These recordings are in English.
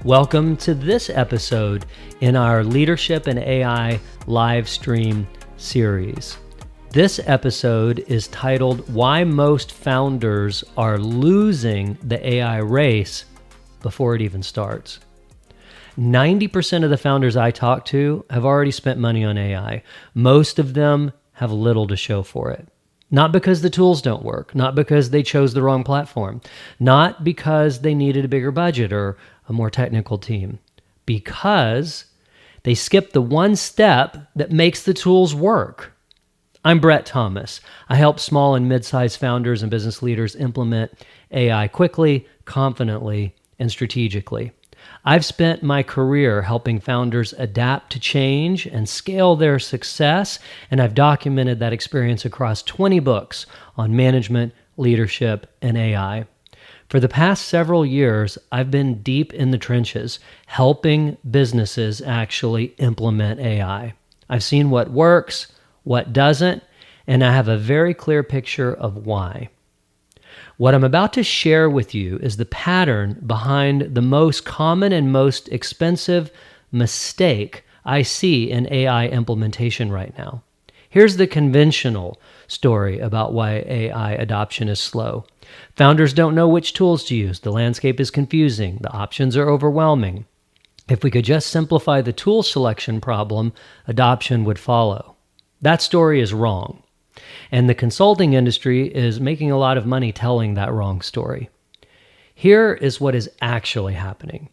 Welcome to this episode in our Leadership and AI live stream series. This episode is titled Why Most Founders Are Losing the AI Race Before It Even Starts. 90% of the founders I talk to have already spent money on AI. Most of them have little to show for it. Not because the tools don't work, not because they chose the wrong platform, not because they needed a bigger budget or a more technical team, because they skipped the one step that makes the tools work. I'm Brett Thomas. I help small and mid-sized founders and business leaders implement AI quickly, confidently, and strategically. I've spent my career helping founders adapt to change and scale their success, and I've documented that experience across 20 books on management, leadership, and AI. For the past several years, I've been deep in the trenches, helping businesses actually implement AI. I've seen what works, what doesn't, and I have a very clear picture of why. What I'm about to share with you is the pattern behind the most common and most expensive mistake I see in AI implementation right now. Here's the conventional story about why AI adoption is slow. Founders don't know which tools to use. The landscape is confusing. The options are overwhelming. If we could just simplify the tool selection problem, adoption would follow. That story is wrong. And the consulting industry is making a lot of money telling that wrong story. Here is what is actually happening.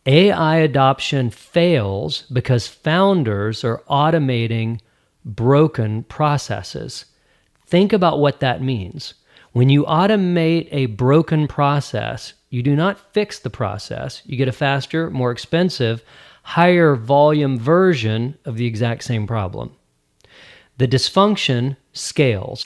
AI adoption fails because founders are automating broken processes. Think about what that means. When you automate a broken process, you do not fix the process. You get a faster, more expensive, higher volume version of the exact same problem. The dysfunction scales,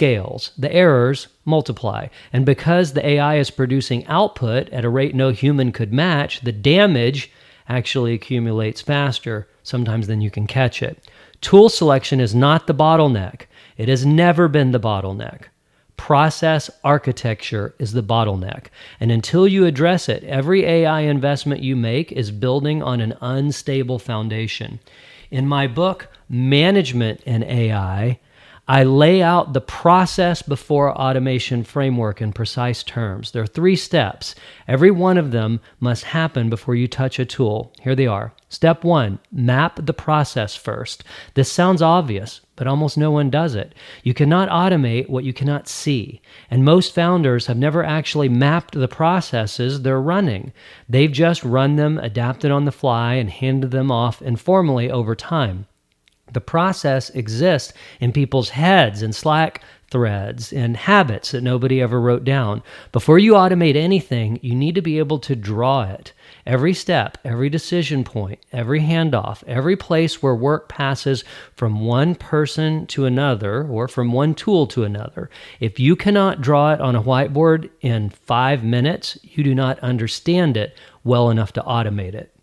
the errors multiply, and because the AI is producing output at a rate no human could match, the damage actually accumulates faster, sometimes than you can catch it. Tool selection is not the bottleneck. It has never been the bottleneck. Process architecture is the bottleneck, and until you address it, every AI investment you make is building on an unstable foundation. In my book, Management in AI, I lay out the process before automation framework in precise terms. There are 3 steps. Every one of them must happen before you touch a tool. Here they are. Step 1, map the process first. This sounds obvious, but almost no one does it. You cannot automate what you cannot see. And most founders have never actually mapped the processes they're running. They've just run them, adapted on the fly, and handed them off informally over time. The process exists in people's heads and Slack threads and habits that nobody ever wrote down. Before you automate anything, you need to be able to draw it. Every step, every decision point, every handoff, every place where work passes from one person to another or from one tool to another. If you cannot draw it on a whiteboard in 5 minutes, you do not understand it well enough to automate it.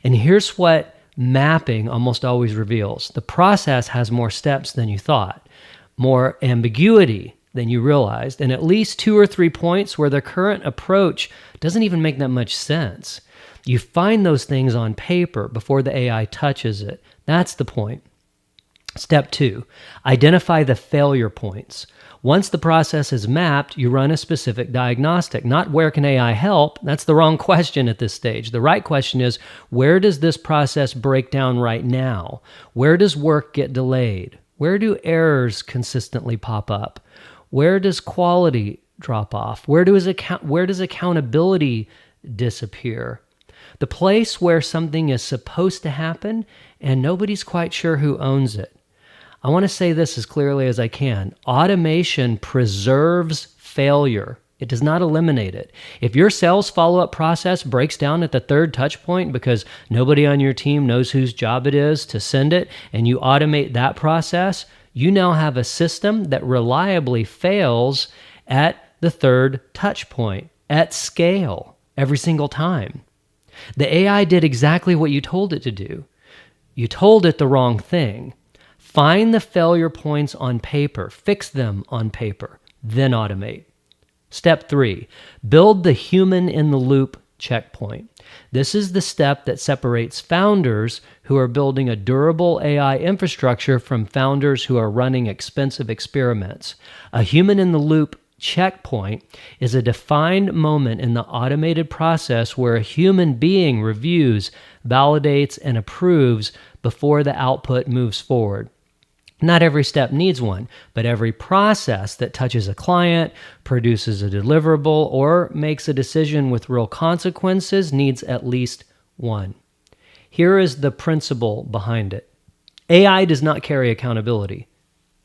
And here's what mapping almost always reveals. The process has more steps than you thought, more ambiguity than you realized, and at least 2 or 3 points where the current approach doesn't even make that much sense. You find those things on paper before the AI touches it. That's the point. Step 2, identify the failure points. Once the process is mapped, you run a specific diagnostic, not where can AI help? That's the wrong question at this stage. The right question is, where does this process break down right now? Where does work get delayed? Where do errors consistently pop up? Where does quality drop off? Where does accountability disappear? The place where something is supposed to happen and nobody's quite sure who owns it. I want to say this as clearly as I can. Automation preserves failure. It does not eliminate it. If your sales follow-up process breaks down at the 3rd touch point because nobody on your team knows whose job it is to send it, and you automate that process, you now have a system that reliably fails at the 3rd touch point at scale every single time. The AI did exactly what you told it to do. You told it the wrong thing. Find the failure points on paper, fix them on paper, then automate. Step 3, build the human in the loop checkpoint. This is the step that separates founders who are building a durable AI infrastructure from founders who are running expensive experiments. A human-in-the-loop checkpoint is a defined moment in the automated process where a human being reviews, validates, and approves before the output moves forward. Not every step needs one, but every process that touches a client, produces a deliverable, or makes a decision with real consequences needs at least one. Here is the principle behind it. AI does not carry accountability.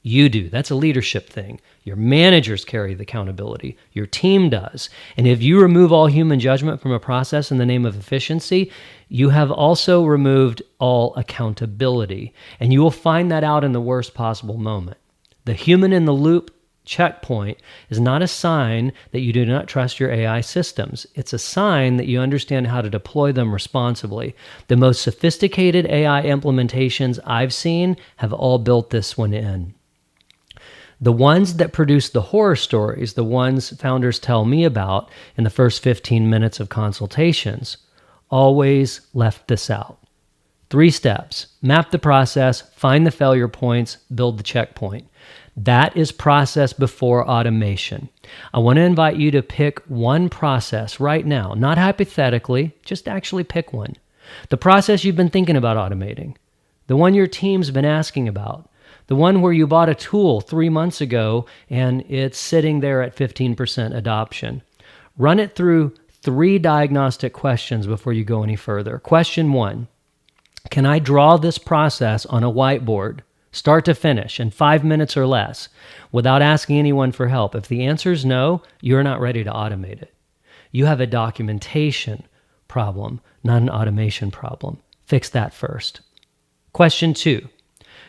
You do. That's a leadership thing. Your managers carry the accountability. Your team does. And if you remove all human judgment from a process in the name of efficiency, you have also removed all accountability. And you will find that out in the worst possible moment. The human-in-the-loop checkpoint is not a sign that you do not trust your AI systems. It's a sign that you understand how to deploy them responsibly. The most sophisticated AI implementations I've seen have all built this one in. The ones that produce the horror stories, the ones founders tell me about in the first 15 minutes of consultations, always left this out. 3 steps: map the process, find the failure points, build the checkpoint. That is process before automation. I want to invite you to pick one process right now, not hypothetically, just actually pick one. The process you've been thinking about automating, the one your team's been asking about, the one where you bought a tool 3 months ago and it's sitting there at 15% adoption. Run it through 3 diagnostic questions before you go any further. Question 1, can I draw this process on a whiteboard, start to finish, in 5 minutes or less, without asking anyone for help? If the answer is no, you're not ready to automate it. You have a documentation problem, not an automation problem. Fix that first. Question 2,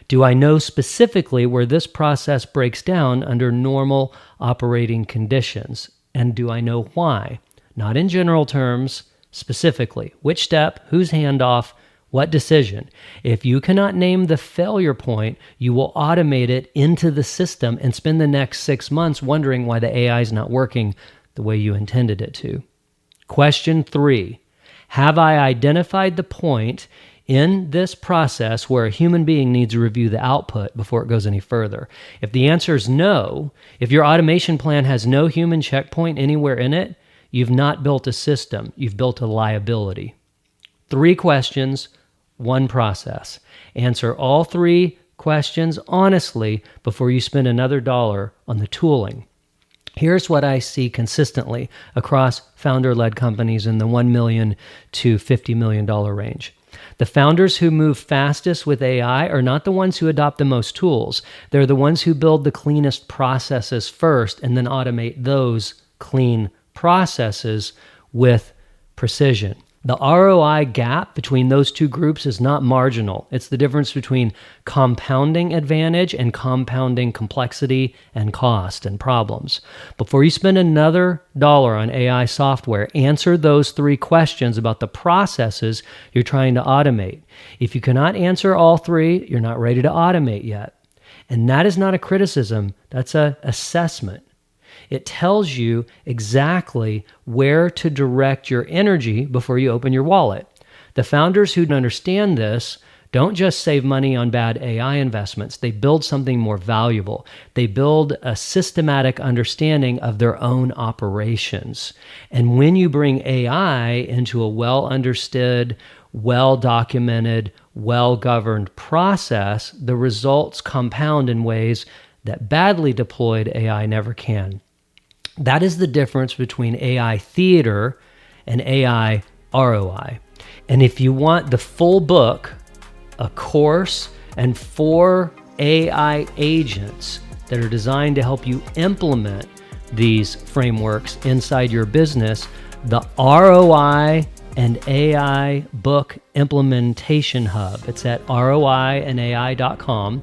do I know specifically where this process breaks down under normal operating conditions? And do I know why? Not in general terms, specifically. Which step, whose handoff, what decision? If you cannot name the failure point, you will automate it into the system and spend the next 6 months wondering why the AI is not working the way you intended it to. Question 3, have I identified the point in this process where a human being needs to review the output before it goes any further? If the answer is no, if your automation plan has no human checkpoint anywhere in it, you've not built a system, you've built a liability. 3 questions, 1 process. Answer all 3 questions honestly before you spend another dollar on the tooling. Here's what I see consistently across founder-led companies in the $1 million to $50 million range. The founders who move fastest with AI are not the ones who adopt the most tools. They're the ones who build the cleanest processes first and then automate those clean processes with precision. The ROI gap between those 2 groups is not marginal. It's the difference between compounding advantage and compounding complexity and cost and problems. Before you spend another dollar on AI software, answer those 3 questions about the processes you're trying to automate. If you cannot answer all 3, you're not ready to automate yet. And that is not a criticism, that's an assessment. It tells you exactly where to direct your energy before you open your wallet. The founders who understand this don't just save money on bad AI investments. They build something more valuable. They build a systematic understanding of their own operations. And when you bring AI into a well-understood, well-documented, well-governed process, the results compound in ways that badly deployed AI never can. That is the difference between AI theater and AI ROI. And if you want the full book, a course, and 4 AI agents that are designed to help you implement these frameworks inside your business, the ROI and AI Book Implementation Hub. It's at roiandai.com.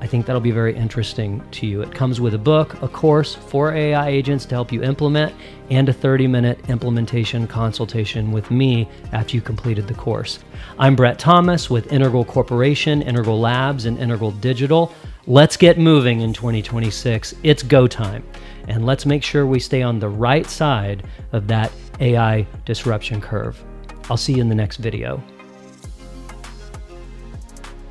I think that'll be very interesting to you. It comes with a book, a course, 4 AI agents to help you implement, and a 30-minute implementation consultation with me after you completed the course. I'm Brett Thomas with Integral Corporation, Integral Labs, and Integral Digital. Let's get moving in 2026. It's go time. and let's make sure we stay on the right side of that AI disruption curve. I'll see you in the next video.